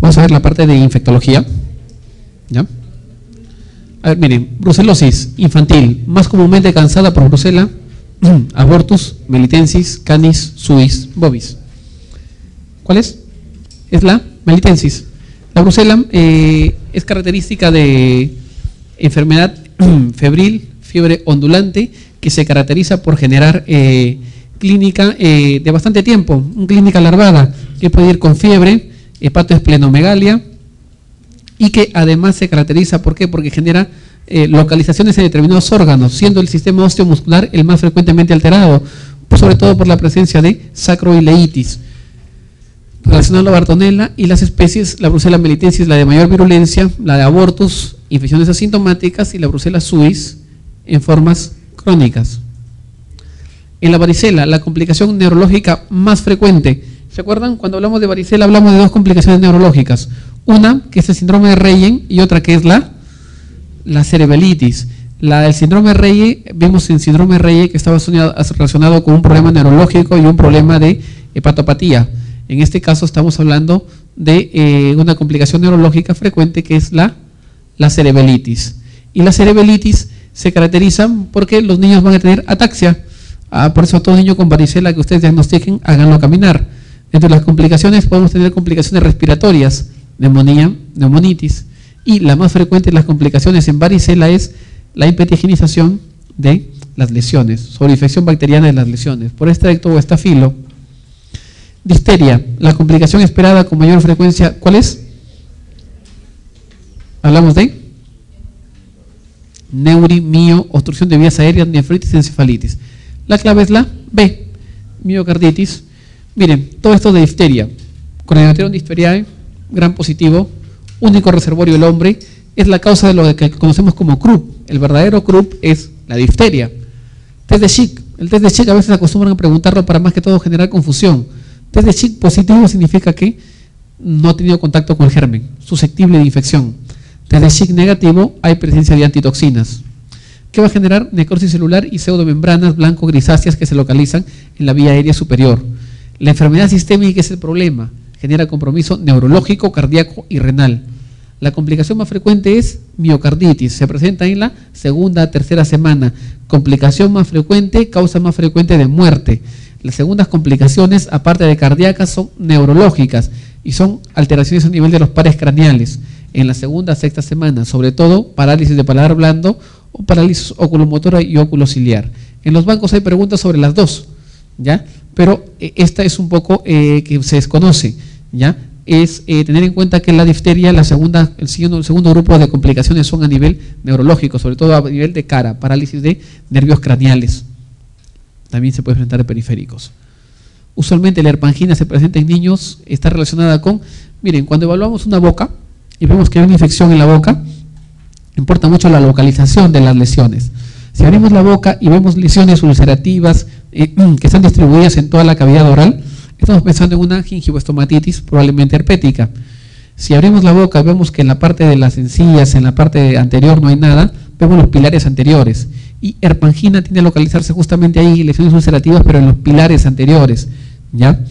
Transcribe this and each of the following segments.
Vamos a ver la parte de infectología. ¿Ya? A ver, miren, brucelosis infantil, más comúnmente causada por brucela, abortus, melitensis, canis, suis, bovis. ¿Cuál es? Es la melitensis. La brucela es característica de enfermedad febril, fiebre ondulante, que se caracteriza por generar clínica de bastante tiempo, una clínica larvada, que puede ir con fiebre, hepatoesplenomegalia, y que además se caracteriza, ¿por qué? Porque genera localizaciones en determinados órganos, siendo el sistema osteomuscular el más frecuentemente alterado, sobre todo por la presencia de sacroileitis. Relacionado a la Bartonella y las especies, la Brucella melitensis, la de mayor virulencia, la de abortus, infecciones asintomáticas, y la Brucella suis en formas crónicas. En la varicela, la complicación neurológica más frecuente. ¿Se acuerdan? Cuando hablamos de varicela hablamos de dos complicaciones neurológicas. Una que es el síndrome de Reyen y otra que es la cerebelitis. El síndrome de Reyen, vimos en síndrome de Reyen que estaba relacionado con un problema neurológico y un problema de hepatopatía. En este caso estamos hablando de una complicación neurológica frecuente que es la cerebelitis. Y la cerebelitis se caracteriza porque los niños van a tener ataxia. Por eso a todo niño con varicela que ustedes diagnostiquen, háganlo caminar. Entre las complicaciones podemos tener complicaciones respiratorias, neumonía, neumonitis. Y la más frecuente de las complicaciones en varicela es la hipertigenización de las lesiones, sobreinfección bacteriana de las lesiones, por estrepto o estafilo. Difteria, la complicación esperada con mayor frecuencia, ¿cuál es? Hablamos de neuri, mio, obstrucción de vías aéreas, nefritis, encefalitis. La clave es la B, miocarditis. Miren, todo esto de difteria, Corynebacterium diphtheriae, gran positivo, único reservorio del hombre, es la causa de lo que conocemos como croup. El verdadero croup es la difteria. Test de Schick, el test de Schick a veces acostumbran a preguntarlo para más que todo generar confusión. Test de Schick positivo significa que no ha tenido contacto con el germen, susceptible de infección. Test de Schick negativo, hay presencia de antitoxinas. ¿Qué va a generar? Necrosis celular y pseudomembranas blanco-grisáceas que se localizan en la vía aérea superior. La enfermedad sistémica es el problema, genera compromiso neurológico, cardíaco y renal. La complicación más frecuente es miocarditis, se presenta en la segunda, tercera semana. Complicación más frecuente, causa más frecuente de muerte. Las segundas complicaciones, aparte de cardíacas, son neurológicas y son alteraciones a nivel de los pares craneales. En la segunda, sexta semana, sobre todo parálisis de paladar blando o parálisis oculomotora y oculociliar. En los bancos hay preguntas sobre las dos, ¿ya? Pero esta es un poco que se desconoce, ¿ya? Es tener en cuenta que la difteria, el segundo grupo de complicaciones son a nivel neurológico, sobre todo a nivel de cara, parálisis de nervios craneales. También se puede presentar en periféricos. Usualmente la herpangina se presenta en niños, está relacionada con, miren, cuando evaluamos una boca y vemos que hay una infección en la boca, importa mucho la localización de las lesiones. Si abrimos la boca y vemos lesiones ulcerativas que están distribuidas en toda la cavidad oral, estamos pensando en una gingivoestomatitis probablemente herpética. Si abrimos la boca y vemos que en la parte de las encías, en la parte anterior no hay nada, vemos los pilares anteriores. Y herpangina tiende a localizarse justamente ahí, lesiones ulcerativas, pero en los pilares anteriores, ¿ya?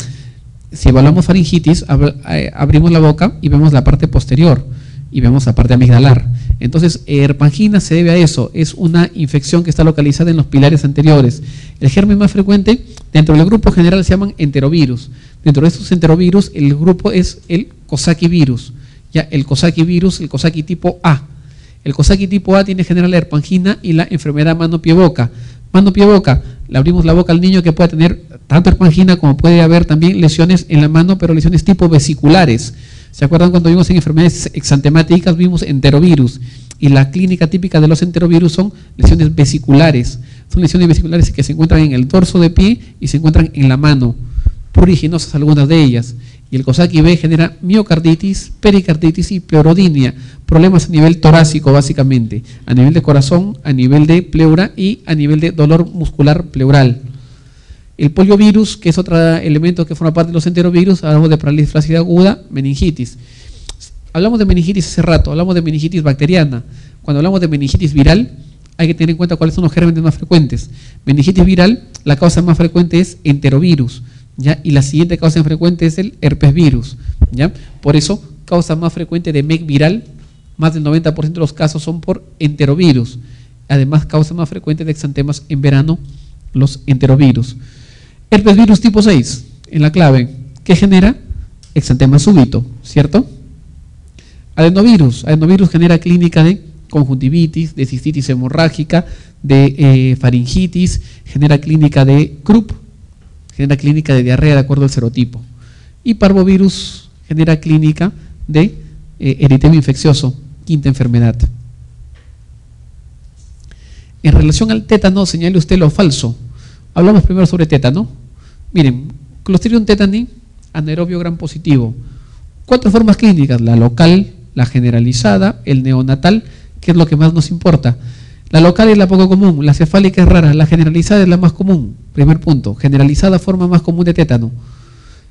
Si evaluamos faringitis, abrimos la boca y vemos la parte posterior y vemos la parte amigdalar. Entonces, herpangina se debe a eso, es una infección que está localizada en los pilares anteriores. El germen más frecuente dentro del grupo general se llaman enterovirus. Dentro de estos enterovirus, el grupo es el Coxsackie virus, ya el Coxsackie virus, el Coxsackie tipo A. El Coxsackie tipo A tiene general la herpangina y la enfermedad mano-pie-boca. Mano-pie-boca, le abrimos la boca al niño que puede tener tanto herpangina como puede haber también lesiones en la mano, pero lesiones tipo vesiculares. ¿Se acuerdan cuando vimos en enfermedades exantemáticas? Vimos enterovirus y la clínica típica de los enterovirus son lesiones vesiculares. Son lesiones vesiculares que se encuentran en el dorso de pie y se encuentran en la mano, pruriginosas algunas de ellas. Y el Coxsackie B genera miocarditis, pericarditis y pleurodinea, problemas a nivel torácico básicamente, a nivel de corazón, a nivel de pleura y a nivel de dolor muscular pleural. El poliovirus, que es otro elemento que forma parte de los enterovirus, hablamos de parálisis flácida aguda, meningitis. Hablamos de meningitis hace rato, hablamos de meningitis bacteriana. Cuando hablamos de meningitis viral, hay que tener en cuenta cuáles son los gérmenes más frecuentes. Meningitis viral, la causa más frecuente es enterovirus, ¿ya? Y la siguiente causa más frecuente es el herpes virus, ¿ya? Por eso causa más frecuente de MEC viral, más del 90% de los casos son por enterovirus. Además, causa más frecuente de exantemas en verano, los enterovirus. Herpes virus tipo 6, en la clave, ¿qué genera? Exantema súbito, ¿cierto? Adenovirus genera clínica de conjuntivitis, de cistitis hemorrágica, de faringitis, genera clínica de Krupp, genera clínica de diarrea de acuerdo al serotipo. Y parvovirus genera clínica de eritema infeccioso, quinta enfermedad. En relación al tétano, señale usted lo falso. Hablamos primero sobre tétano. Miren, Clostridium tetani, anaerobio gram positivo. 4 formas clínicas: la local, la generalizada, el neonatal, que es lo que más nos importa. La local es la poco común, la cefálica es rara, la generalizada es la más común. Primer punto, generalizada, forma más común de tétano.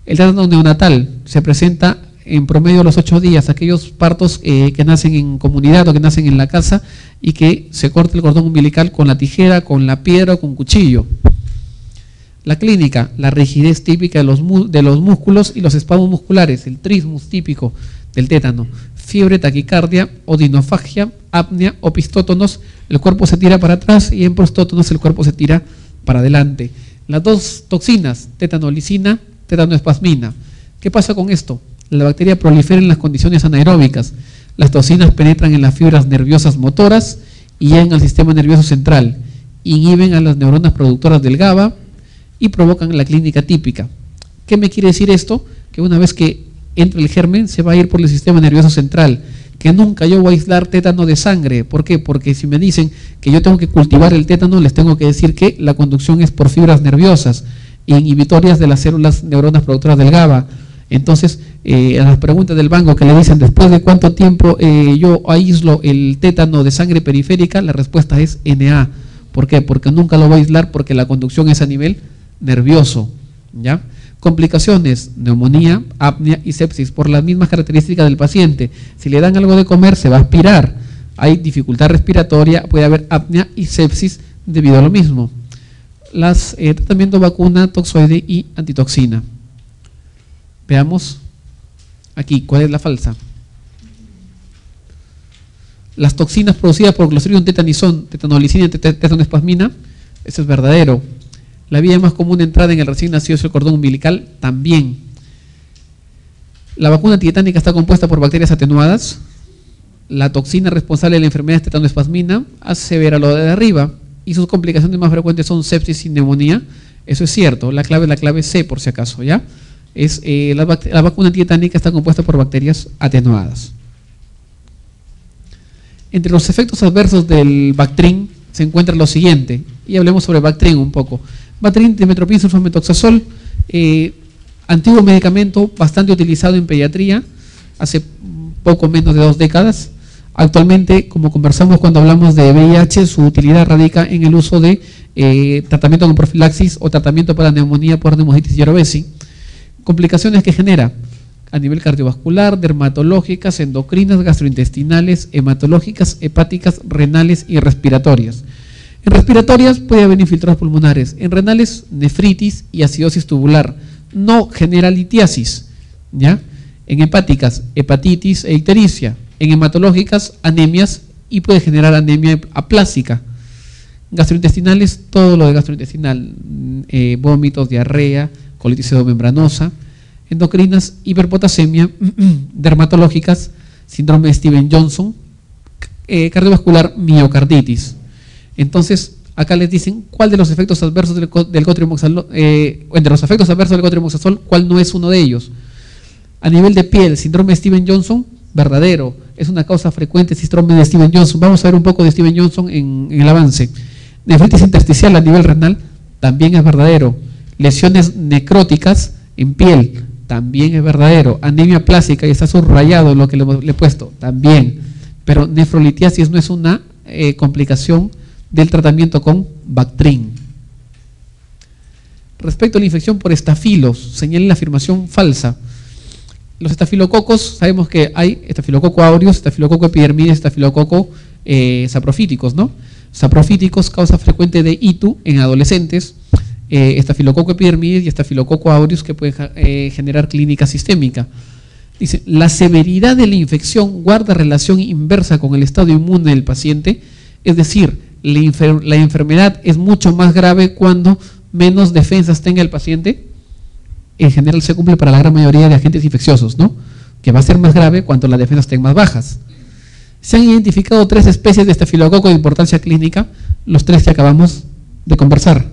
El tétano neonatal se presenta en promedio a los 8 días, aquellos partos que nacen en comunidad o que nacen en la casa y que se corta el cordón umbilical con la tijera, con la piedra o con cuchillo. La clínica, la rigidez típica de los músculos y los espasmos musculares, el trismus típico del tétano, fiebre, taquicardia, odinofagia, apnea, opistótonos, el cuerpo se tira para atrás, y en prostótonos el cuerpo se tira para adelante. Las 2 toxinas, tetanolicina, tetanoespasmina. ¿Qué pasa con esto? La bacteria prolifera en las condiciones anaeróbicas. Las toxinas penetran en las fibras nerviosas motoras y llegan al sistema nervioso central, inhiben a las neuronas productoras del GABA y provocan la clínica típica. ¿Qué me quiere decir esto? Que una vez que entra el germen se va a ir por el sistema nervioso central, que nunca yo voy a aislar tétano de sangre. ¿Por qué? Porque si me dicen que yo tengo que cultivar el tétano, les tengo que decir que la conducción es por fibras nerviosas inhibitorias de las células neuronas productoras del GABA. Entonces, a las preguntas del banco que le dicen después de cuánto tiempo yo aíslo el tétano de sangre periférica, la respuesta es NA. ¿Por qué? Porque nunca lo voy a aislar, porque la conducción es a nivel nervioso, ¿ya? Complicaciones: neumonía, apnea y sepsis, por las mismas características del paciente. Si le dan algo de comer, se va a aspirar. Hay dificultad respiratoria, puede haber apnea y sepsis debido a lo mismo. Tratamiento vacuna, toxoide y antitoxina. Veamos aquí, ¿cuál es la falsa? Las toxinas producidas por Clostridium tetani son tetanolicina y tetanoespasmina. Eso es verdadero. La vía más común de entrada en el recién nacido es el cordón umbilical, también. La vacuna antitetánica está compuesta por bacterias atenuadas. La toxina responsable de la enfermedad es tetanoespasmina, asevera lo de arriba, y sus complicaciones más frecuentes son sepsis y neumonía. Eso es cierto. La clave C, por si acaso, ¿ya? La vacuna antitetánica está compuesta por bacterias atenuadas. Entre los efectos adversos del Bactrim se encuentra lo siguiente, y hablemos sobre Bactrim un poco. Bactrim, dimetropin sulfametoxazol, antiguo medicamento bastante utilizado en pediatría hace poco menos de 2 décadas. Actualmente, como conversamos cuando hablamos de VIH, su utilidad radica en el uso de tratamiento con profilaxis o tratamiento para neumonía por neumonitis y orobesi. Complicaciones que genera a nivel cardiovascular, dermatológicas, endocrinas, gastrointestinales, hematológicas, hepáticas, renales y respiratorias. En respiratorias puede haber infiltrados pulmonares, en renales nefritis y acidosis tubular, no genera litiasis, ¿ya? En hepáticas, hepatitis e ictericia, en hematológicas, anemias y puede generar anemia aplásica. Gastrointestinales, todo lo de gastrointestinal, vómitos, diarrea, colitis pseudomembranosa. Endocrinas, hiperpotasemia, dermatológicas, síndrome de Steven-Johnson, cardiovascular, miocarditis. Entonces, acá les dicen cuál de los efectos adversos del cotrimoxazol, entre los efectos adversos del cotrimoxazol, cuál no es uno de ellos. A nivel de piel, síndrome de Steven-Johnson, verdadero, es una causa frecuente síndrome de Steven-Johnson. Vamos a ver un poco de Steven-Johnson en el avance. Nefritis intersticial a nivel renal, también es verdadero. Lesiones necróticas en piel, también es verdadero. Anemia plástica, y está subrayado lo que le he puesto, también. Pero nefrolitiasis no es una complicación del tratamiento con Bactrim. Respecto a la infección por estafilos, señalen la afirmación falsa. Los estafilococos, sabemos que hay estafilococo aureus, estafilococo epidermidis, estafilococo saprofíticos, ¿no? Saprofíticos, causa frecuente de ITU en adolescentes, estafilococo epidermidis y estafilococo aureus, que pueden generar clínica sistémica. Dice, la severidad de la infección guarda relación inversa con el estado inmune del paciente, es decir, la enfermedad es mucho más grave cuando menos defensas tenga el paciente. En general se cumple para la gran mayoría de agentes infecciosos, ¿no? Que va a ser más grave cuando las defensas estén más bajas. Se han identificado 3 especies de estafilococo de importancia clínica, los 3 que acabamos de conversar: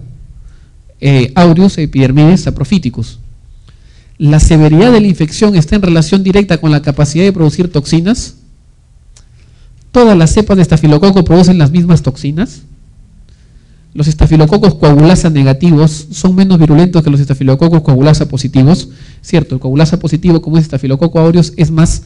Aureus, Epidermidis, Saprophyticus. La severidad de la infección está en relación directa con la capacidad de producir toxinas. Todas las cepas de estafilococo producen las mismas toxinas. Los estafilococos coagulasa negativos son menos virulentos que los estafilococos coagulasa positivos, ¿cierto? El coagulasa positivo, como es estafilococo aureus, es más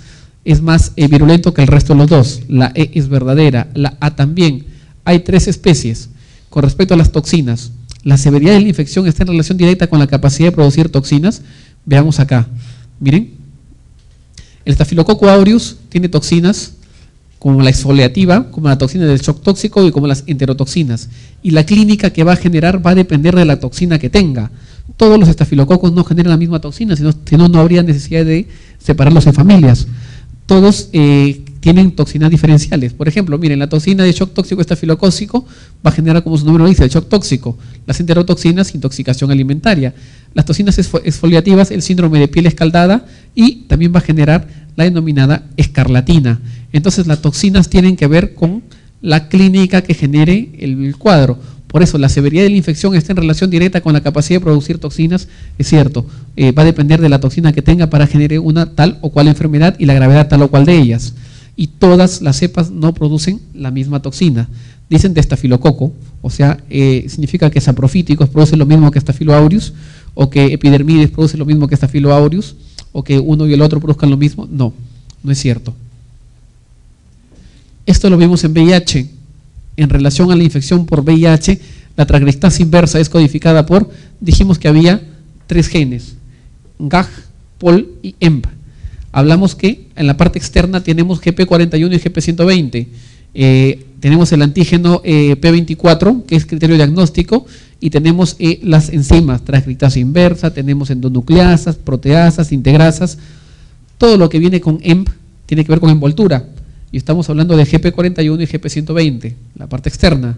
virulento que el resto de los dos. La E es verdadera, la A también. Hay 3 especies. Con respecto a las toxinas, la severidad de la infección está en relación directa con la capacidad de producir toxinas. Veamos acá, miren, el estafilococo aureus tiene toxinas como la exfoliativa, como la toxina del shock tóxico y como las enterotoxinas, y la clínica que va a generar va a depender de la toxina que tenga. Todos los estafilococos no generan la misma toxina, si no, no habría necesidad de separarlos en familias. Todos tienen toxinas diferenciales. Por ejemplo, miren, la toxina de shock tóxico estafilocócico va a generar, como su nombre lo dice, el shock tóxico. Las enterotoxinas, intoxicación alimentaria. Las toxinas exfoliativas, el síndrome de piel escaldada, y también va a generar la denominada escarlatina. Entonces, las toxinas tienen que ver con la clínica que genere el cuadro. Por eso, la severidad de la infección está en relación directa con la capacidad de producir toxinas, es cierto, va a depender de la toxina que tenga para generar una tal o cual enfermedad y la gravedad tal o cual de ellas. Y todas las cepas no producen la misma toxina. Dicen de estafilococo, o sea, significa que Saprophyticus produce lo mismo que Staphylo aureus, o que Epidermidis produce lo mismo que Staphylo aureus, o que uno y el otro produzcan lo mismo. No, no es cierto. Esto lo vimos en VIH. En relación a la infección por VIH, la transcriptasa inversa es codificada por, dijimos que había 3 genes, GAG, POL y EMP. Hablamos que en la parte externa tenemos GP41 y GP120. Tenemos el antígeno P24, que es criterio diagnóstico, y tenemos las enzimas, transcriptasa inversa, tenemos endonucleasas, proteasas, integrasas. Todo lo que viene con EMP tiene que ver con envoltura. Y estamos hablando de GP41 y GP120, la parte externa.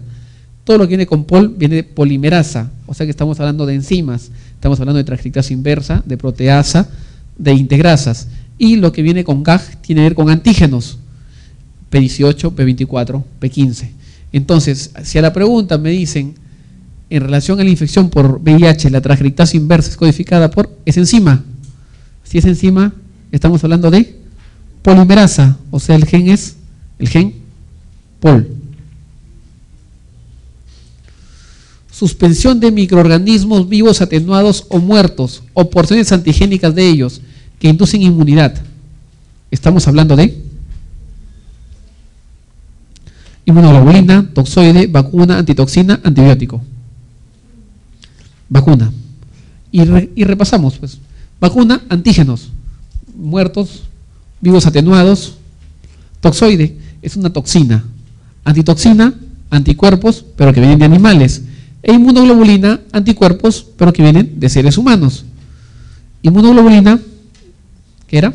Todo lo que viene con POL viene de polimerasa, o sea que estamos hablando de enzimas, estamos hablando de transcriptasa inversa, de proteasa, de integrasas. Y lo que viene con GAG tiene que ver con antígenos, P18, P24, P15. Entonces, si a la pregunta me dicen, en relación a la infección por VIH, la transcriptasa inversa es codificada por, es enzima. Si es enzima, estamos hablando de polimerasa, o sea, el gen es el gen POL. Suspensión de microorganismos vivos atenuados o muertos, o porciones antigénicas de ellos, que inducen inmunidad. Estamos hablando de inmunoglobulina, toxoide, vacuna, antitoxina, antibiótico. Vacuna. Y repasamos, pues. Vacuna, antígenos, muertos, vivos atenuados. Toxoide es una toxina. Antitoxina, anticuerpos, pero que vienen de animales. E inmunoglobulina, anticuerpos, pero que vienen de seres humanos. Inmunoglobulina, ¿qué era?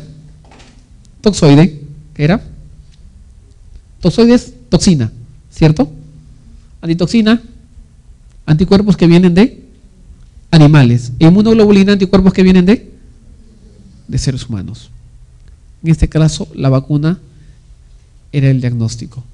Toxoide, ¿qué era? Toxoide es toxina, ¿cierto? Antitoxina, anticuerpos que vienen de animales. E inmunoglobulina, anticuerpos que vienen de seres humanos. En este caso, la vacuna era el diagnóstico.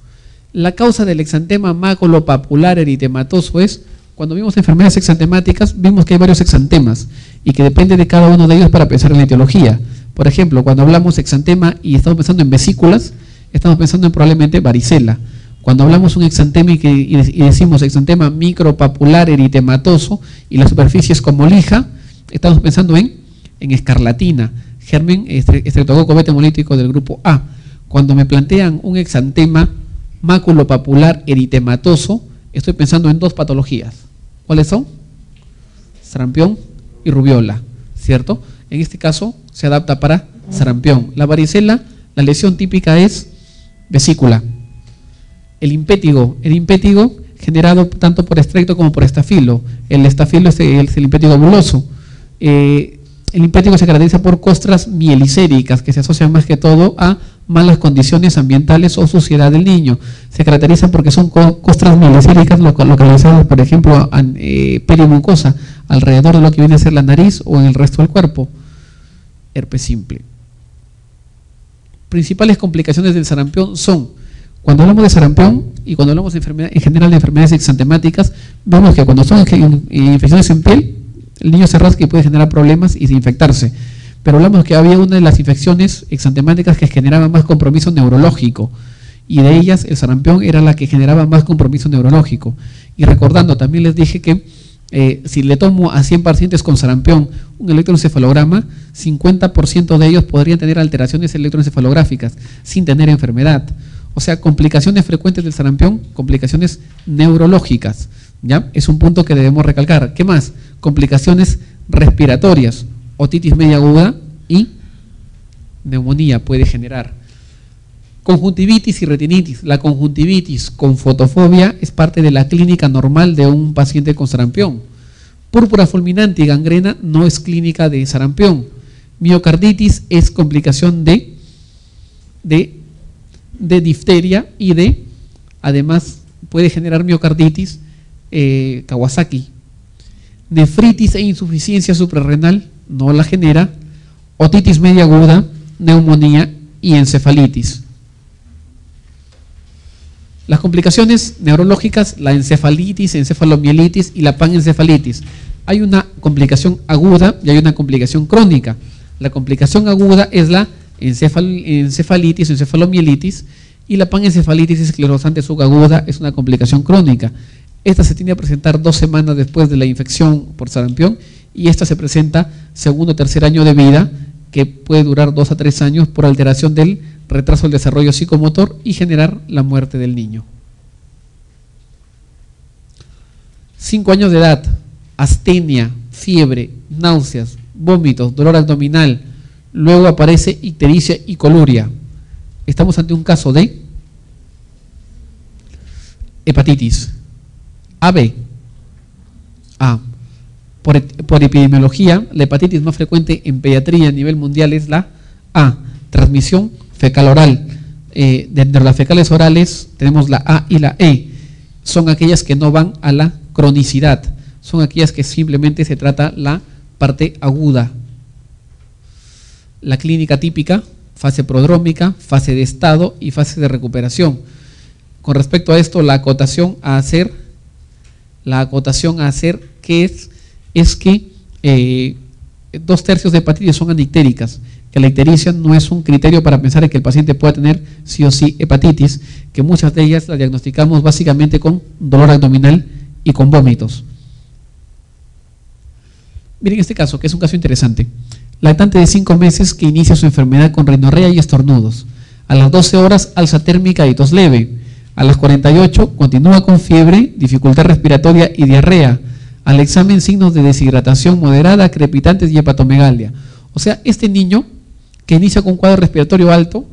La causa del exantema maculopapular eritematoso es, cuando vimos enfermedades exantemáticas, vimos que hay varios exantemas y que depende de cada uno de ellos para pensar en la etiología. Por ejemplo, cuando hablamos exantema y estamos pensando en vesículas, estamos pensando en probablemente varicela. Cuando hablamos un exantema y decimos exantema micropapular eritematoso y la superficie es como lija, estamos pensando en escarlatina, germen estreptococo beta hemolítico del grupo A. Cuando me plantean un exantema maculopapular eritematoso, estoy pensando en 2 patologías. ¿Cuáles son? Sarampión y rubiola, ¿cierto? En este caso se adapta para sarampión. La varicela, la lesión típica es vesícula. El impétigo generado tanto por estrepto como por estafilo. El estafilo es el impétigo buloso. El linfático se caracteriza por costras mielicéricas que se asocian más que todo a malas condiciones ambientales o suciedad del niño. Se caracteriza porque son costras mielicéricas localizadas, por ejemplo, perimucosa, alrededor de lo que viene a ser la nariz o en el resto del cuerpo. Herpes simple. Principales complicaciones del sarampión son, cuando hablamos de sarampión y cuando hablamos de en general de enfermedades exantemáticas, vemos que cuando son infecciones en piel, el niño se rasca y puede generar problemas y infectarse. Pero hablamos que había una de las infecciones exantemáticas que generaba más compromiso neurológico, y de ellas el sarampión era la que generaba más compromiso neurológico. Y recordando, también les dije que si le tomo a 100 pacientes con sarampión un electroencefalograma, 50% de ellos podrían tener alteraciones electroencefalográficas sin tener enfermedad. O sea, complicaciones frecuentes del sarampión, complicaciones neurológicas, ¿ya? Es un punto que debemos recalcar. ¿Qué más? Complicaciones respiratorias, otitis media aguda y neumonía puede generar. Conjuntivitis y retinitis. La conjuntivitis con fotofobia es parte de la clínica normal de un paciente con sarampión. Púrpura fulminante y gangrena no es clínica de sarampión. Miocarditis es complicación de difteria y además puede generar miocarditis Kawasaki. Nefritis e insuficiencia suprarrenal no la genera. Otitis media aguda, neumonía y encefalitis. Las complicaciones neurológicas, la encefalitis, encefalomielitis y la panencefalitis. Hay una complicación aguda y hay una complicación crónica. La complicación aguda es la encefalitis o encefalomielitis, y la panencefalitis esclerosante subaguda es una complicación crónica. Esta se tiende a presentar 2 semanas después de la infección por sarampión, y esta se presenta segundo o tercer año de vida, que puede durar 2 a 3 años por alteración del retraso del desarrollo psicomotor y generar la muerte del niño. 5 años de edad, astenia, fiebre, náuseas, vómitos, dolor abdominal, luego aparece ictericia y coluria. Estamos ante un caso de hepatitis. AB. Por epidemiología, la hepatitis más frecuente en pediatría a nivel mundial es la A, transmisión fecal-oral. Dentro de las fecales orales tenemos la A y la E. Son aquellas que no van a la cronicidad, son aquellas que simplemente se trata la parte aguda. La clínica típica, fase prodrómica, fase de estado y fase de recuperación. Con respecto a esto, la acotación a hacer que es que 2/3 de hepatitis son anictéricas, que la ictericia no es un criterio para pensar en que el paciente pueda tener sí o sí hepatitis, que muchas de ellas las diagnosticamos básicamente con dolor abdominal y con vómitos. Miren este caso, que es un caso interesante. Lactante de 5 meses que inicia su enfermedad con rinorrea y estornudos. A las 12 horas alza térmica y tos leve. A las 48 continúa con fiebre, dificultad respiratoria y diarrea. Al examen signos de deshidratación moderada, crepitantes y hepatomegalia. O sea, este niño que inicia con un cuadro respiratorio alto,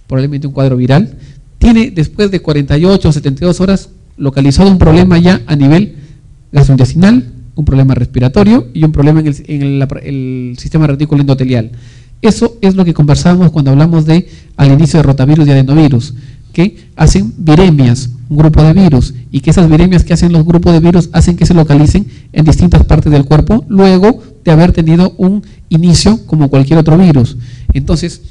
probablemente un cuadro viral, tiene después de 48 o 72 horas localizado un problema ya a nivel gastrointestinal, un problema respiratorio y un problema en el sistema retículo endotelial. Eso es lo que conversábamos cuando hablamos al inicio de rotavirus y adenovirus, que hacen viremias, un grupo de virus, y que esas viremias que hacen los grupos de virus hacen que se localicen en distintas partes del cuerpo luego de haber tenido un inicio como cualquier otro virus. Entonces,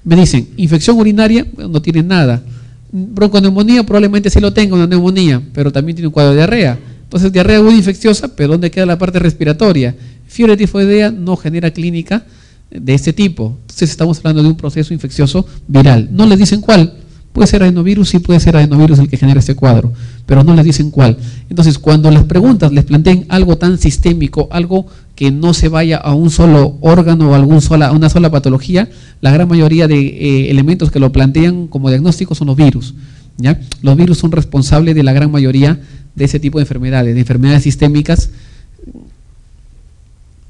me dicen, infección urinaria, no tiene nada. Bronconeumonía, probablemente sí lo tenga, una neumonía, pero también tiene un cuadro de diarrea. Entonces, diarrea aguda infecciosa, pero ¿dónde queda la parte respiratoria? Fiebre tifoidea no genera clínica de este tipo. Entonces, estamos hablando de un proceso infeccioso viral. No les dicen cuál. Puede ser adenovirus, sí puede ser adenovirus el que genera este cuadro, pero no les dicen cuál. Entonces, cuando las preguntas les planteen algo tan sistémico, algo que no se vaya a un solo órgano o a una sola patología, la gran mayoría de elementos que lo plantean como diagnóstico son los virus, ¿ya? Los virus son responsables de la gran mayoría de ese tipo de enfermedades sistémicas,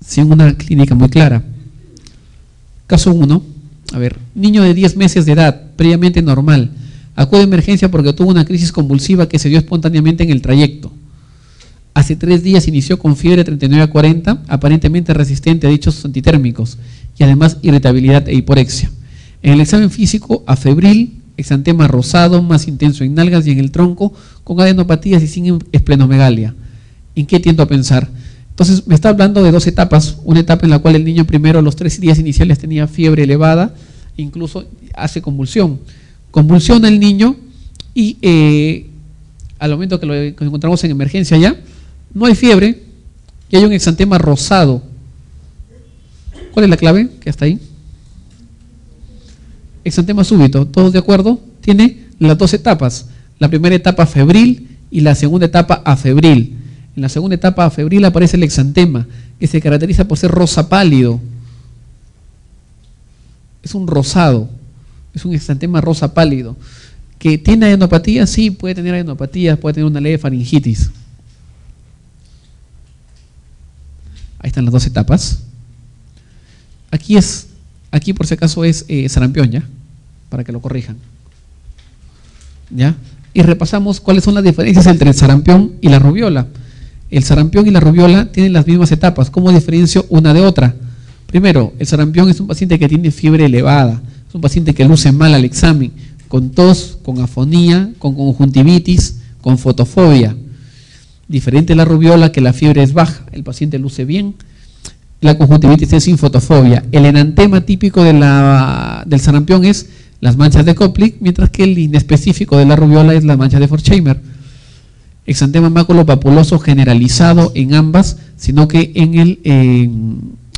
sin una clínica muy clara. Caso 1. A ver, niño de 10 meses de edad, previamente normal, acude a emergencia porque tuvo una crisis convulsiva que se dio espontáneamente en el trayecto. Hace 3 días inició con fiebre 39 a 40, aparentemente resistente a dichos antitérmicos y además irritabilidad e hiporexia. En el examen físico, afebril, exantema rosado, más intenso en nalgas y en el tronco, con adenopatías y sin esplenomegalia. ¿En qué tiendo a pensar? Entonces, me está hablando de 2 etapas. Una etapa en la cual el niño primero, a los 3 días iniciales, tenía fiebre elevada, incluso hace convulsión. Convulsiona el niño y al momento que lo encontramos en emergencia ya, no hay fiebre y hay un exantema rosado. ¿Cuál es la clave que está ahí? Exantema súbito, ¿todos de acuerdo? Tiene las 2 etapas. La primera etapa febril y la segunda etapa afebril. En la segunda etapa afebril aparece el exantema, que se caracteriza por ser rosa pálido. Es un rosado, es un exantema rosa pálido. ¿Que tiene adenopatía? Sí, puede tener adenopatía, puede tener una leve faringitis. Ahí están las 2 etapas. Aquí por si acaso es sarampión, ¿ya? Para que lo corrijan. ¿Ya? Y repasamos cuáles son las diferencias entre el sarampión y la rubiola. El sarampión y la rubiola tienen las mismas etapas. ¿Cómo diferencio una de otra? Primero, el sarampión es un paciente que tiene fiebre elevada, es un paciente que luce mal al examen, con tos, con afonía, con conjuntivitis, con fotofobia. Diferente a la rubiola, que la fiebre es baja, el paciente luce bien, la conjuntivitis es sin fotofobia. El enantema típico del sarampión es las manchas de Koplik, mientras que el inespecífico de la rubiola es las manchas de Forchheimer. Exantema maculopapuloso generalizado en ambas, sino que en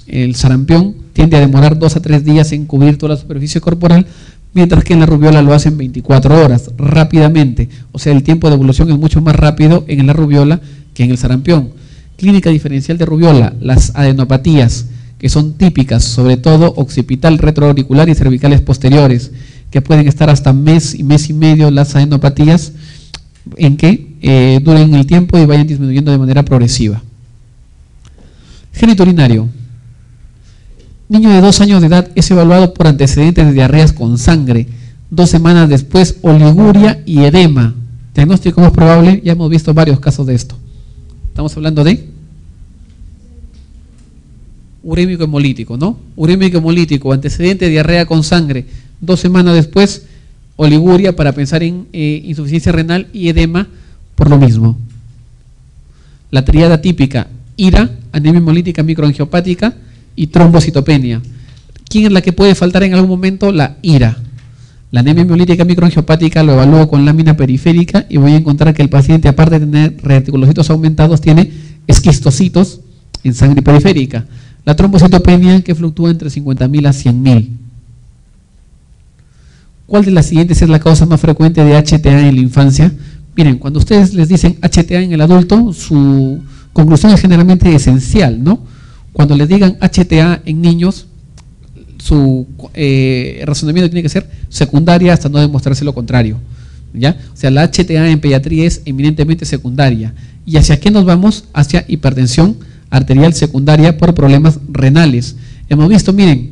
el sarampión tiende a demorar 2 a 3 días en cubrir toda la superficie corporal, mientras que en la rubiola lo hacen 24 horas, rápidamente. O sea, el tiempo de evolución es mucho más rápido en la rubiola que en el sarampión. Clínica diferencial de rubiola, las adenopatías, que son típicas, sobre todo occipital, retroauricular y cervicales posteriores, que pueden estar hasta mes y medio las adenopatías, en que duren el tiempo y vayan disminuyendo de manera progresiva. Génito urinario. Niño de 2 años de edad es evaluado por antecedentes de diarreas con sangre. 2 semanas después, oliguria y edema. Diagnóstico más probable, ya hemos visto varios casos de esto. Estamos hablando de urémico hemolítico, ¿no? Urémico hemolítico, antecedente de diarrea con sangre. 2 semanas después, oliguria para pensar en insuficiencia renal y edema por lo mismo. La tríada típica, IRA, anemia hemolítica microangiopática y trombocitopenia. ¿Quién es la que puede faltar en algún momento? La IRA. La anemia hemolítica microangiopática lo evalúo con lámina periférica y voy a encontrar que el paciente, aparte de tener reticulocitos aumentados, tiene esquistocitos en sangre periférica. La trombocitopenia, que fluctúa entre 50.000 a 100.000. ¿Cuál de las siguientes es la causa más frecuente de HTA en la infancia? Miren, cuando ustedes les dicen HTA en el adulto, su conclusión es generalmente esencial, ¿no? Cuando les digan HTA en niños, su razonamiento tiene que ser secundaria hasta no demostrarse lo contrario, ¿ya? O sea, la HTA en pediatría es eminentemente secundaria. ¿Y hacia qué nos vamos? Hacia hipertensión arterial secundaria por problemas renales. Hemos visto, miren,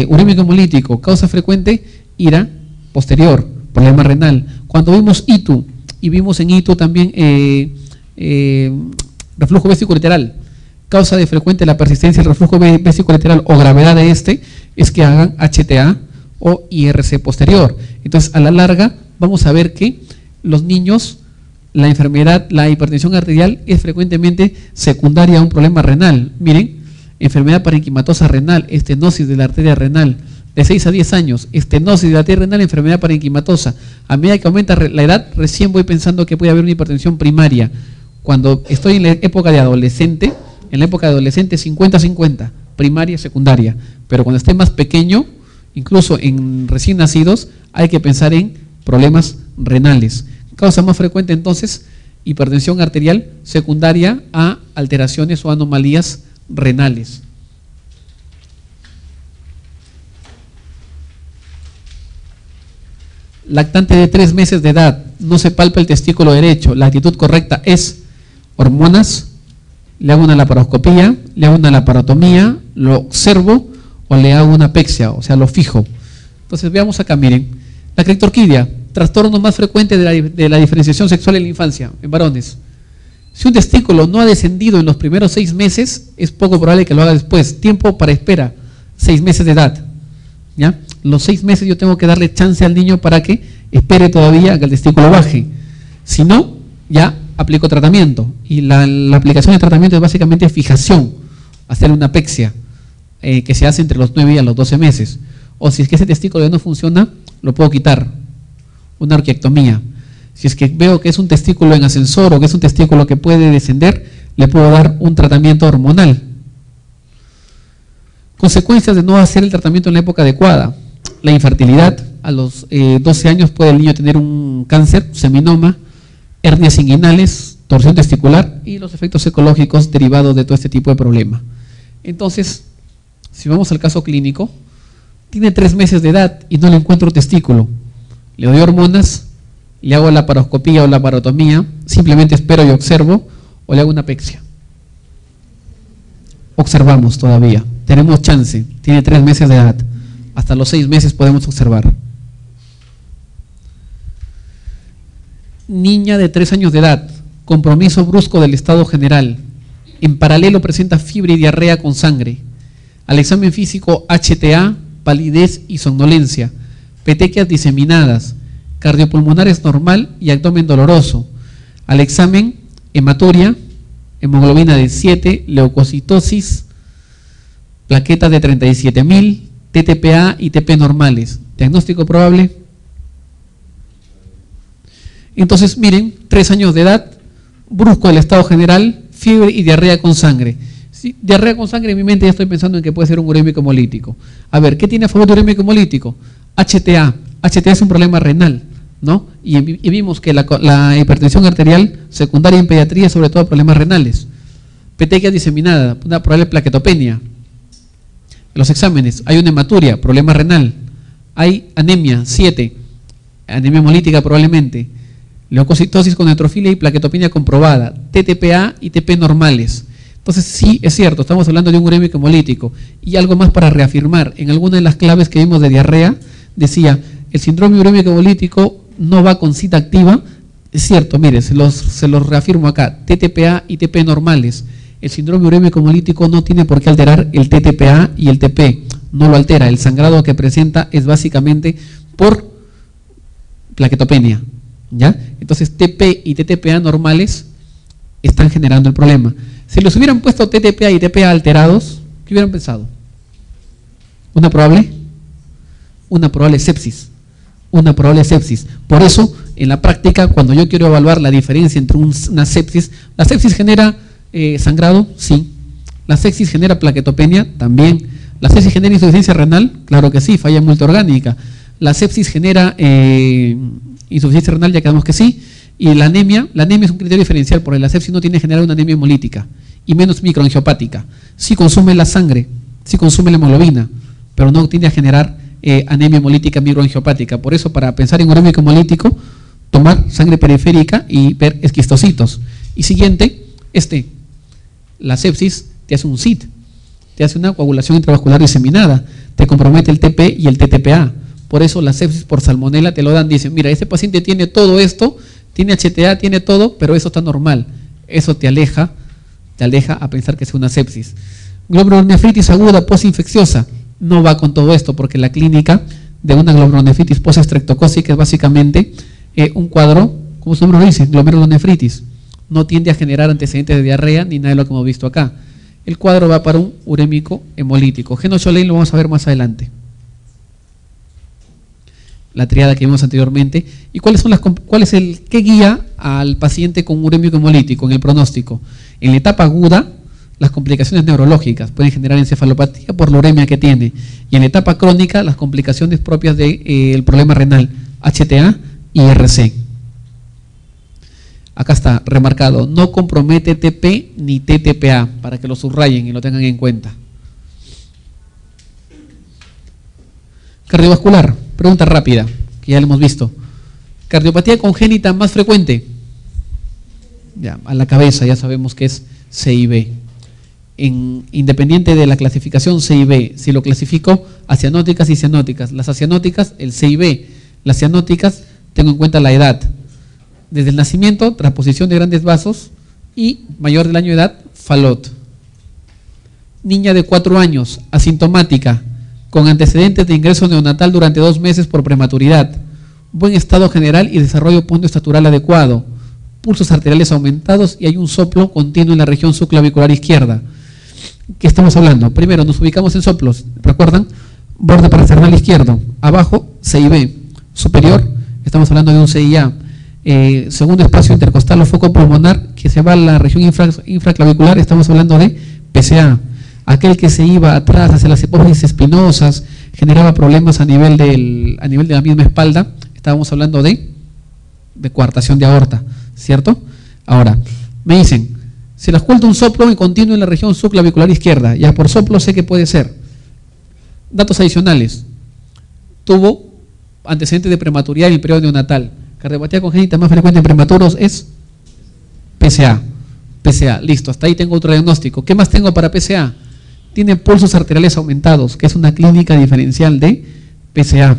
urémico hemolítico, causa frecuente, IRA posterior, problema renal. Cuando vimos ITU, y vimos en ITU también reflujo vesicolateral, causa de frecuente la persistencia del reflujo vesicolateral o gravedad de este, es que hagan HTA o IRC posterior. Entonces, a la larga, vamos a ver que los niños, la enfermedad, la hipertensión arterial es frecuentemente secundaria a un problema renal. Miren, enfermedad parenquimatosa renal, estenosis de la arteria renal, de 6 a 10 años, estenosis de la arteria renal, enfermedad parenquimatosa. A medida que aumenta la edad, recién voy pensando que puede haber una hipertensión primaria. Cuando estoy en la época de adolescente, 50-50, primaria, secundaria. Pero cuando esté más pequeño, incluso en recién nacidos, hay que pensar en problemas renales. Causa más frecuente entonces, hipertensión arterial secundaria a alteraciones o anomalías renales. Lactante de 3 meses de edad, no se palpa el testículo derecho. La actitud correcta es hormonas, le hago una laparoscopía, le hago una laparotomía, lo observo o le hago una apexia, o sea, lo fijo. Entonces veamos acá, miren, la criptorquidia, trastorno más frecuente de la diferenciación sexual en la infancia, en varones. Si un testículo no ha descendido en los primeros 6 meses, es poco probable que lo haga después. Tiempo para espera, 6 meses de edad. ¿Ya? Los 6 meses yo tengo que darle chance al niño para que espere todavía a que el testículo baje. Si no, ya aplico tratamiento. Y la aplicación de tratamiento es básicamente fijación, hacer una apexia, que se hace entre los 9 y a los 12 meses. O si es que ese testículo ya no funciona, lo puedo quitar, una orquiectomía. Si es que veo que es un testículo en ascensor o que es un testículo que puede descender, le puedo dar un tratamiento hormonal. Consecuencias de no hacer el tratamiento en la época adecuada. La infertilidad. A los 12 años puede el niño tener un cáncer, seminoma, hernias inguinales, torsión testicular y los efectos ecológicos derivados de todo este tipo de problema. Entonces, si vamos al caso clínico, tiene 3 meses de edad y no le encuentro testículo. Le doy hormonas, le hago la laparoscopía o la laparotomía, simplemente espero y observo, o le hago una apexia. Observamos todavía, tenemos chance, tiene 3 meses de edad, hasta los 6 meses podemos observar. Niña de 3 años de edad, compromiso brusco del estado general, en paralelo presenta fiebre y diarrea con sangre, al examen físico HTA, palidez y somnolencia, petequias diseminadas, cardiopulmonares normal y abdomen doloroso. Al examen, hematuria, hemoglobina de 7, leucocitosis, plaquetas de 37.000, TTPA y TP normales. Diagnóstico probable. Entonces, miren, 3 años de edad, brusco del estado general, fiebre y diarrea con sangre. ¿Sí? Diarrea con sangre, en mi mente ya estoy pensando en que puede ser un urémico hemolítico. A ver, ¿qué tiene a favor de urémico hemolítico? HTA. HTA es un problema renal, ¿no? Y vimos que la hipertensión arterial secundaria en pediatría, sobre todo problemas renales. Petequia diseminada, una probable plaquetopenia. En los exámenes hay una hematuria, problema renal. Hay anemia, 7, anemia hemolítica probablemente. Leucocitosis con neutrofilia y plaquetopenia comprobada. TTPA y TP normales. Entonces, sí, es cierto, estamos hablando de un urémico hemolítico. Y algo más para reafirmar, en alguna de las claves que vimos de diarrea, decía, el síndrome urémico hemolítico no va con cita activa. Es cierto, mire, se los reafirmo acá, TTPA y TP normales. El síndrome urémico hemolítico no tiene por qué alterar el TTPA y el TP, no lo altera. El sangrado que presenta es básicamente por plaquetopenia, ¿ya? Entonces, TP y TTPA normales están generando el problema. Si los hubieran puesto TTPA y TPA alterados, ¿qué hubieran pensado? ¿Una probable? Una probable sepsis. Una probable sepsis. Por eso, en la práctica, cuando yo quiero evaluar la diferencia entre una sepsis, ¿la sepsis genera sangrado? Sí. ¿La sepsis genera plaquetopenia? También. ¿La sepsis genera insuficiencia renal? Claro que sí, falla multiorgánica. ¿La sepsis genera insuficiencia renal? Ya quedamos que sí. Y la anemia es un criterio diferencial, porque la sepsis no tiene que generar una anemia hemolítica y menos microangiopática. Sí consume la sangre, sí consume la hemoglobina, pero no tiende a generar anemia hemolítica microangiopática. Por eso, para pensar en urémico hemolítico, tomar sangre periférica y ver esquistocitos. Y siguiente, la sepsis te hace un SIT, te hace una coagulación intravascular diseminada, te compromete el TP y el TTPA. Por eso la sepsis por salmonela te lo dan, dicen, mira, este paciente tiene todo esto, tiene HTA, tiene todo, pero eso está normal. Eso te aleja a pensar que es una sepsis. Glomurulonefritis aguda postinfecciosa no va con todo esto, porque la clínica de una glomurulonefritis postestreptocócica es básicamente un cuadro, como su nombre lo dice, glomerulonefritis. No tiende a generar antecedentes de diarrea ni nada de lo que hemos visto acá. El cuadro va para un urémico hemolítico. Geno-Cholin lo vamos a ver más adelante. La triada que vimos anteriormente. ¿Y qué guía al paciente con urémico hemolítico en el pronóstico? En la etapa aguda, las complicaciones neurológicas pueden generar encefalopatía por la uremia que tiene. Y en la etapa crónica, las complicaciones propias del problema renal, HTA y RC. Acá está remarcado, no compromete TP ni TTPA, para que lo subrayen y lo tengan en cuenta. Cardiovascular, pregunta rápida, que ya lo hemos visto. Cardiopatía congénita más frecuente. Ya, a la cabeza ya sabemos que es CIB. Independiente de la clasificación CIB, si lo clasifico a cianóticas y cianóticas. Las acianóticas, el CIB. Las cianóticas, tengo en cuenta la edad. Desde el nacimiento, transposición de grandes vasos y mayor del año de edad, Fallot. Niña de 4 años, asintomática, con antecedentes de ingreso neonatal durante 2 meses por prematuridad, buen estado general y desarrollo punto-estatural adecuado, pulsos arteriales aumentados y hay un soplo continuo en la región subclavicular izquierda. ¿Qué estamos hablando? Primero, nos ubicamos en soplos, ¿recuerdan? Borde parasternal izquierdo, abajo CIB, superior, estamos hablando de un CIA. Segundo espacio intercostal o foco pulmonar que se va a la región infraclavicular, estamos hablando de PCA. Aquel que se iba atrás hacia las hipófisis espinosas, generaba problemas a nivel de la misma espalda, estábamos hablando de coartación de aorta, ¿cierto? Ahora, me dicen, se les oculta un soplo y continuo en la región subclavicular izquierda, ya por soplo sé que puede ser. Datos adicionales, tuvo antecedentes de prematuridad en el periodo neonatal. Cardiopatía congénita más frecuente en prematuros es PCA. PCA, listo, hasta ahí tengo otro diagnóstico. ¿Qué más tengo para PCA? Tiene pulsos arteriales aumentados, que es una clínica diferencial de PCA.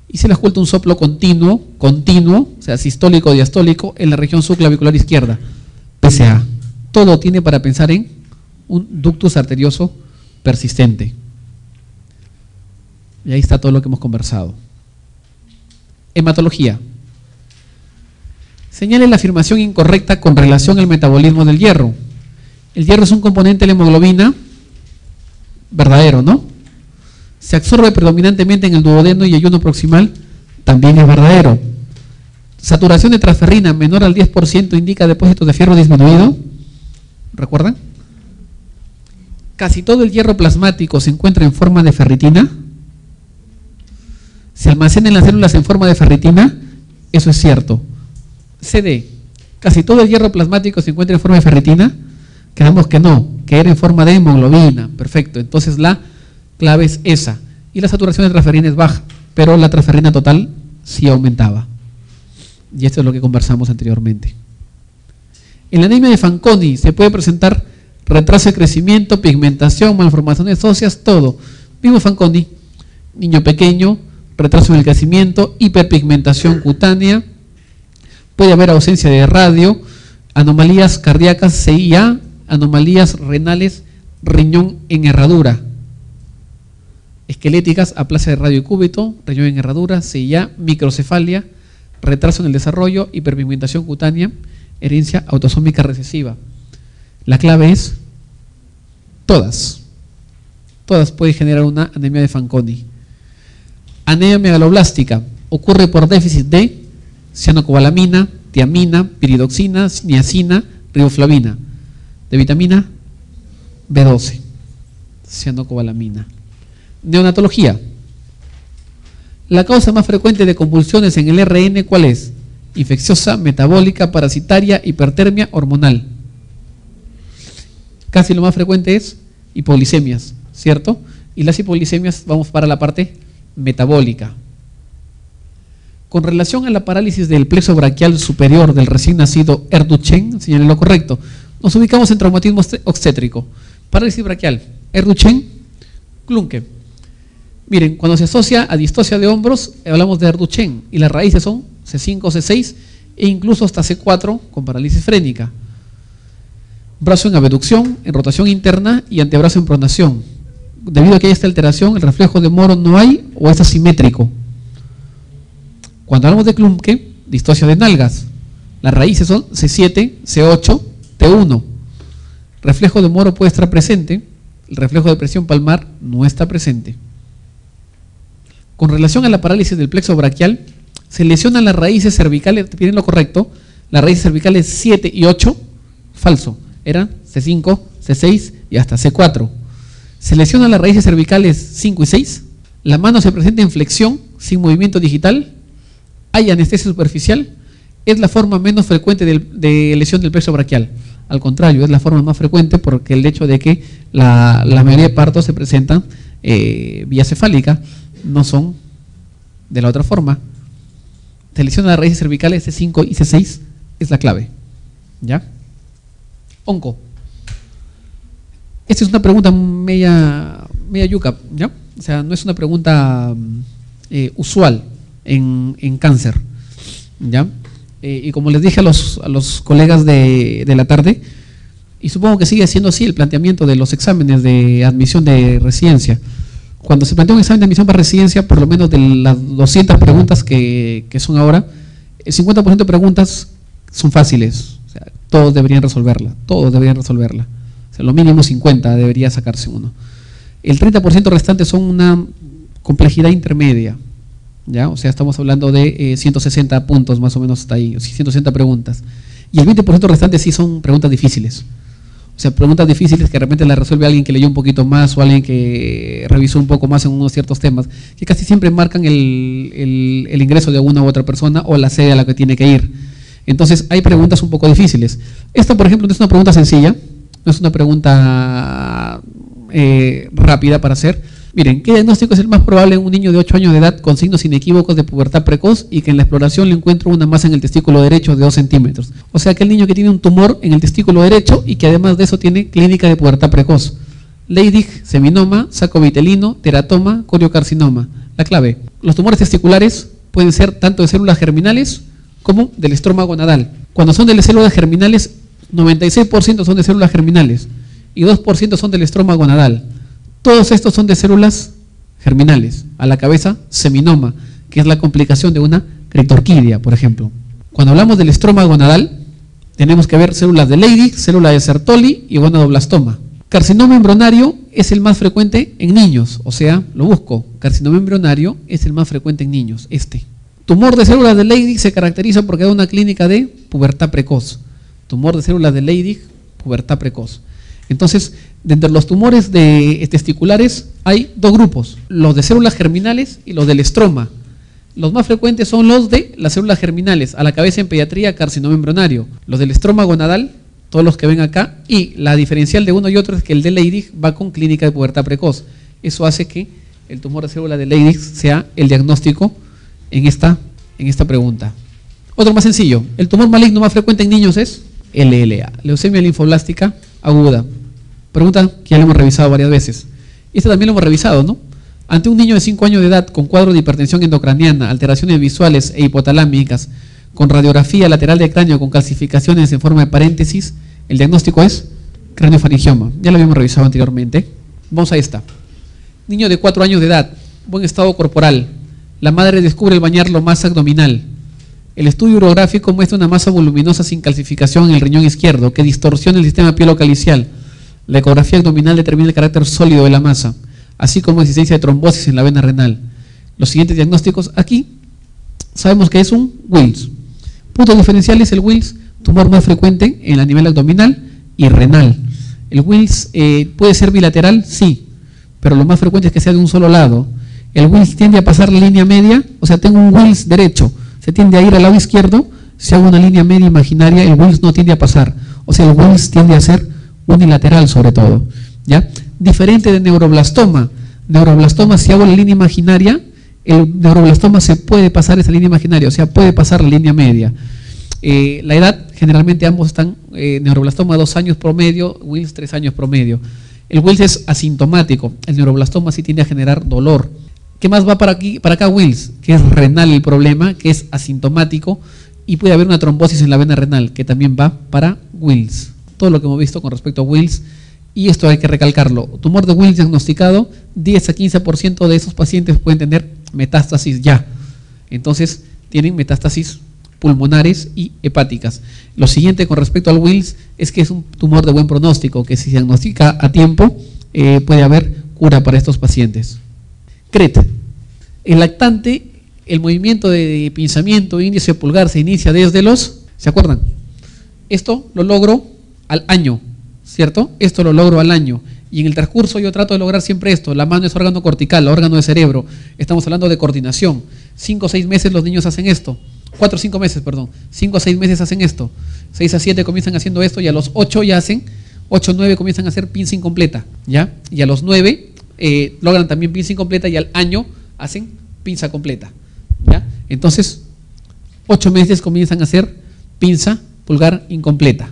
Y se le oculta un soplo continuo, o sea, sistólico o diastólico, en la región subclavicular izquierda. PCA. Todo tiene para pensar en un ductus arterioso persistente. Y ahí está todo lo que hemos conversado. Hematología. Señale la afirmación incorrecta con relación al metabolismo del hierro. El hierro es un componente de la hemoglobina, verdadero, ¿no? Se absorbe predominantemente en el duodeno y ayuno proximal, también es verdadero. Saturación de transferrina menor al 10% indica depósitos de fierro disminuido, ¿recuerdan? Casi todo el hierro plasmático se encuentra en forma de ferritina. Se almacena en las células en forma de ferritina, eso es cierto. CD, casi todo el hierro plasmático se encuentra en forma de ferritina. Quedamos que no, que era en forma de hemoglobina, perfecto. Entonces la clave es esa. Y la saturación de transferrina es baja, pero la transferrina total sí aumentaba. Y esto es lo que conversamos anteriormente. En la anemia de Fanconi se puede presentar retraso de crecimiento, pigmentación, malformaciones óseas, todo. Mismo Fanconi, niño pequeño, retraso en el crecimiento, hiperpigmentación cutánea, puede haber ausencia de radio, anomalías cardíacas, CIA, anomalías renales, riñón en herradura, esqueléticas, aplasia de radio y cúbito, riñón en herradura, CIA, microcefalia, retraso en el desarrollo, hiperpigmentación cutánea, herencia autosómica recesiva. La clave es todas pueden generar una anemia de Fanconi. Anemia megaloblástica ocurre por déficit de cianocobalamina, tiamina, piridoxina, niacina, riboflavina. De vitamina B12, cianocobalamina. Neonatología. La causa más frecuente de convulsiones en el RN, ¿cuál es? Infecciosa, metabólica, parasitaria, hipertermia, hormonal. Casi lo más frecuente es hipoglicemias, ¿cierto? Y las hipoglicemias vamos para la parte metabólica. Con relación a la parálisis del plexo braquial superior del recién nacido Erduchen, señale lo correcto. Nos ubicamos en traumatismo obstétrico. Parálisis braquial, Erduchen, Klunke. Miren, cuando se asocia a distocia de hombros, hablamos de Erduchen y las raíces son C5, C6 e incluso hasta C4 con parálisis frénica. Brazo en abducción, en rotación interna y antebrazo en pronación. Debido a que hay esta alteración, el reflejo de Moro no hay o es asimétrico. Cuando hablamos de Klunke, distocia de nalgas, las raíces son C7, C8, T1. Reflejo de Moro puede estar presente, el reflejo de presión palmar no está presente. Con relación a la parálisis del plexo braquial, se lesionan las raíces cervicales, ¿tienen lo correcto? Las raíces cervicales 7 y 8, falso, eran C5, C6 y hasta C4. Se lesionan las raíces cervicales 5 y 6, la mano se presenta en flexión, sin movimiento digital, hay anestesia superficial, es la forma menos frecuente de lesión del plexo braquial. Al contrario, es la forma más frecuente porque el hecho de que la mayoría de partos se presentan vía cefálica, no son de la otra forma. Se lesionan las raíces cervicales C5 y C6, es la clave. ¿Ya? Onco. Esta es una pregunta media yuca, ¿ya? O sea, no es una pregunta usual en cáncer, ¿ya? Y como les dije a los colegas de la tarde, y supongo que sigue siendo así el planteamiento de los exámenes de admisión de residencia. Cuando se plantea un examen de admisión para residencia, por lo menos de las 200 preguntas que son ahora, el 50% de preguntas son fáciles. O sea, todos deberían resolverla. O sea, lo mínimo 50 debería sacarse uno. El 30% restante son una complejidad intermedia. ¿Ya? O sea, estamos hablando de 160 puntos más o menos hasta ahí, 160 preguntas. Y el 20% restante sí son preguntas difíciles. O sea, preguntas difíciles que de repente las resuelve alguien que leyó un poquito más o alguien que revisó un poco más en unos ciertos temas, que casi siempre marcan el ingreso de una u otra persona o la sede a la que tiene que ir. Entonces, hay preguntas un poco difíciles. Esta, por ejemplo, no es una pregunta sencilla, no es una pregunta rápida para hacer. Miren, ¿qué diagnóstico es el más probable en un niño de 8 años de edad con signos inequívocos de pubertad precoz y que en la exploración le encuentra una masa en el testículo derecho de 2 centímetros? O sea, aquel niño que tiene un tumor en el testículo derecho y que además de eso tiene clínica de pubertad precoz. Leydig, seminoma, sacovitelino, teratoma, coriocarcinoma. La clave, los tumores testiculares pueden ser tanto de células germinales como del estroma gonadal. Cuando son de las células germinales, 96% son de células germinales y 2% son del estroma gonadal. Todos estos son de células germinales. A la cabeza, seminoma, que es la complicación de una criptorquidia, por ejemplo. Cuando hablamos del estroma gonadal, tenemos que ver células de Leydig, célula de Sertoli y gonadoblastoma. Carcinoma embrionario es el más frecuente en niños, o sea, lo busco. Carcinoma embrionario es el más frecuente en niños, Tumor de células de Leydig se caracteriza porque da una clínica de pubertad precoz. Tumor de células de Leydig, pubertad precoz. Entonces, dentro de los tumores testiculares hay dos grupos, los de células germinales y los del estroma. Los más frecuentes son los de las células germinales, a la cabeza en pediatría, carcinoma embrionario. Los del estroma gonadal, todos los que ven acá, y la diferencial de uno y otro es que el de Leydig va con clínica de pubertad precoz. Eso hace que el tumor de célula de Leydig sea el diagnóstico en esta pregunta. Otro más sencillo, el tumor maligno más frecuente en niños es LLA, leucemia linfoblástica aguda. Pregunta que ya lo hemos revisado varias veces. Esta también lo hemos revisado, ¿no? Ante un niño de 5 años de edad con cuadro de hipertensión endocraniana, alteraciones visuales e hipotalámicas, con radiografía lateral de cráneo con calcificaciones en forma de paréntesis, el diagnóstico es craniofaringioma. Ya lo habíamos revisado anteriormente. Vamos a esta. Niño de 4 años de edad, buen estado corporal. La madre descubre al bañarlo masa abdominal. El estudio urográfico muestra una masa voluminosa sin calcificación en el riñón izquierdo que distorsiona el sistema pielocalicial. La ecografía abdominal determina el carácter sólido de la masa, así como existencia de trombosis en la vena renal. Los siguientes diagnósticos aquí sabemos que es un Wills. Puntos diferenciales: el Wills, tumor más frecuente en el nivel abdominal y renal. El Wills puede ser bilateral, sí, pero lo más frecuente es que sea de un solo lado. El Wills tiende a pasar la línea media, o sea, tengo un Wills derecho, se tiende a ir al lado izquierdo, si hago una línea media imaginaria, el Wills no tiende a pasar, o sea, el Wills tiende a ser unilateral sobre todo, ¿ya? Diferente de neuroblastoma. Neuroblastoma, si hago la línea imaginaria, el neuroblastoma se puede pasar esa línea imaginaria, o sea, puede pasar la línea media. La edad, generalmente ambos están, neuroblastoma 2 años promedio, Wills 3 años promedio. El Wills es asintomático, el neuroblastoma sí tiende a generar dolor. ¿Qué más va para aquí, para acá Wills? Que es renal el problema, que es asintomático, y puede haber una trombosis en la vena renal, que también va para Wills. Todo lo que hemos visto con respecto a Wills, y esto hay que recalcarlo. Tumor de Wills diagnosticado, 10 a 15% de esos pacientes pueden tener metástasis ya. Entonces, tienen metástasis pulmonares y hepáticas. Lo siguiente con respecto al Wills es que es un tumor de buen pronóstico, que si se diagnostica a tiempo, puede haber cura para estos pacientes. CRET. El lactante, el movimiento de pinzamiento índice pulgar se inicia desde los, ¿se acuerdan? Esto lo logro al año, ¿cierto? Esto lo logro al año. Y en el transcurso yo trato de lograr siempre esto. La mano es órgano cortical, órgano de cerebro. Estamos hablando de coordinación. 5 o 6 meses los niños hacen esto. 4 o 5 meses, perdón. 5 o 6 meses hacen esto. 6 a 7 comienzan haciendo esto y a los 8 ya hacen, 8 o 9 comienzan a hacer pinza incompleta, ¿ya? Y a los 9 logran también pinza incompleta y al año hacen pinza completa, ¿ya? Entonces, 8 meses comienzan a hacer pinza pulgar incompleta,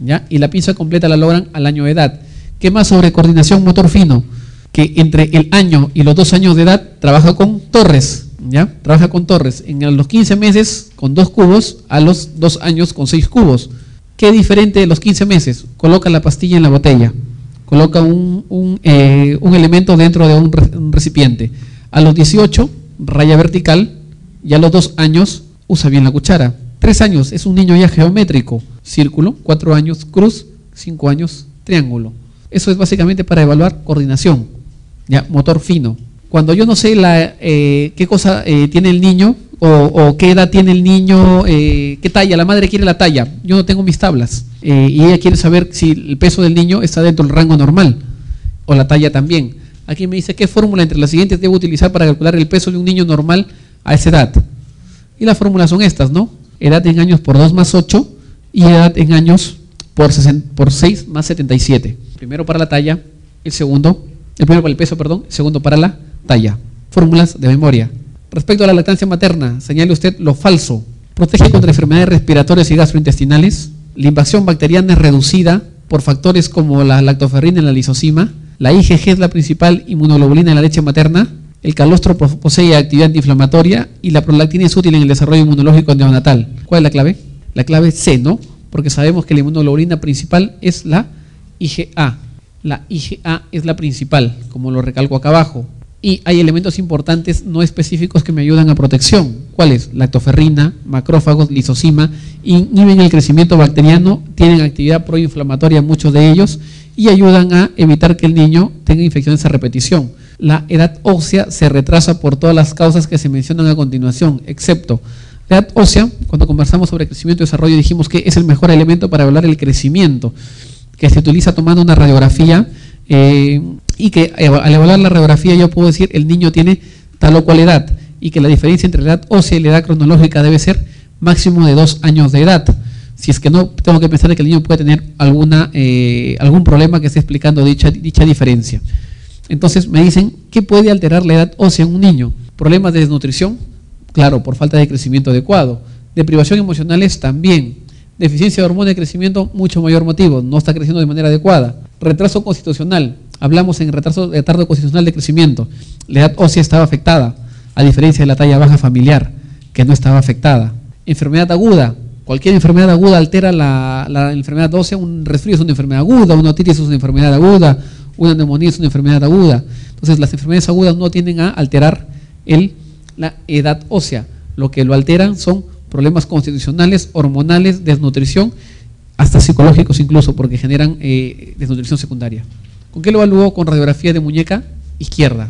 ¿ya? Y la pinza completa la logran al año de edad. ¿Qué más sobre coordinación motor fino? Que entre el año y los 2 años de edad trabaja con Torres. ¿ya? Trabaja con torres. En los 15 meses con 2 cubos, a los 2 años con 6 cubos. ¿Qué diferente de los 15 meses? Coloca la pastilla en la botella, coloca un elemento dentro de un recipiente. A los 18, raya vertical, y a los 2 años usa bien la cuchara. 3 años es un niño ya geométrico, círculo. 4 años cruz, 5 años triángulo. Eso es básicamente para evaluar coordinación, ya, motor fino. Cuando yo no sé qué cosa tiene el niño o qué edad tiene el niño, qué talla, la madre quiere la talla, yo no tengo mis tablas y ella quiere saber si el peso del niño está dentro del rango normal o la talla también. Aquí me dice qué fórmula entre las siguientes debo utilizar para calcular el peso de un niño normal a esa edad. Y las fórmulas son estas, ¿no? Edad en años por 2 más 8 y edad en años por 6 más 77. Primero para la talla, el primero para el peso, perdón, el segundo para la talla. Fórmulas de memoria. Respecto a la lactancia materna, señale usted lo falso. Protege contra enfermedades respiratorias y gastrointestinales. La invasión bacteriana es reducida por factores como la lactoferrina y la lisozima. La IgG es la principal inmunoglobulina en la leche materna. El calostro posee actividad antiinflamatoria y la prolactina es útil en el desarrollo inmunológico neonatal. ¿Cuál es la clave? La clave es C, ¿no? Porque sabemos que la inmunoglobulina principal es la IgA. La IgA es la principal, como lo recalco acá abajo. Y hay elementos importantes no específicos que me ayudan a protección. ¿Cuáles? Lactoferrina, macrófagos, lisozima, inhiben el crecimiento bacteriano, tienen actividad proinflamatoria muchos de ellos y ayudan a evitar que el niño tenga infecciones a repetición. La edad ósea se retrasa por todas las causas que se mencionan a continuación, excepto la edad ósea. Cuando conversamos sobre crecimiento y desarrollo dijimos que es el mejor elemento para evaluar el crecimiento, que se utiliza tomando una radiografía y que al evaluar la radiografía yo puedo decir el niño tiene tal o cual edad y que la diferencia entre la edad ósea y la edad cronológica debe ser máximo de 2 años de edad. Si es que no, tengo que pensar que el niño puede tener algún problema que esté explicando dicha diferencia. Entonces me dicen, ¿qué puede alterar la edad ósea en un niño? Problemas de desnutrición, claro, por falta de crecimiento adecuado. Deprivación emocionales también. Deficiencia de hormona de crecimiento, mucho mayor motivo, no está creciendo de manera adecuada. Retraso constitucional, hablamos en retardo constitucional de crecimiento. La edad ósea estaba afectada, a diferencia de la talla baja familiar, que no estaba afectada. Enfermedad aguda, cualquier enfermedad aguda altera la enfermedad ósea. Un resfrío es una enfermedad aguda, una otitis es una enfermedad aguda, una neumonía es una enfermedad aguda. Entonces las enfermedades agudas no tienden a alterar la edad ósea. Lo que lo alteran son problemas constitucionales, hormonales, desnutrición, hasta psicológicos incluso, porque generan desnutrición secundaria. ¿Con qué lo evaluó? Con radiografía de muñeca izquierda.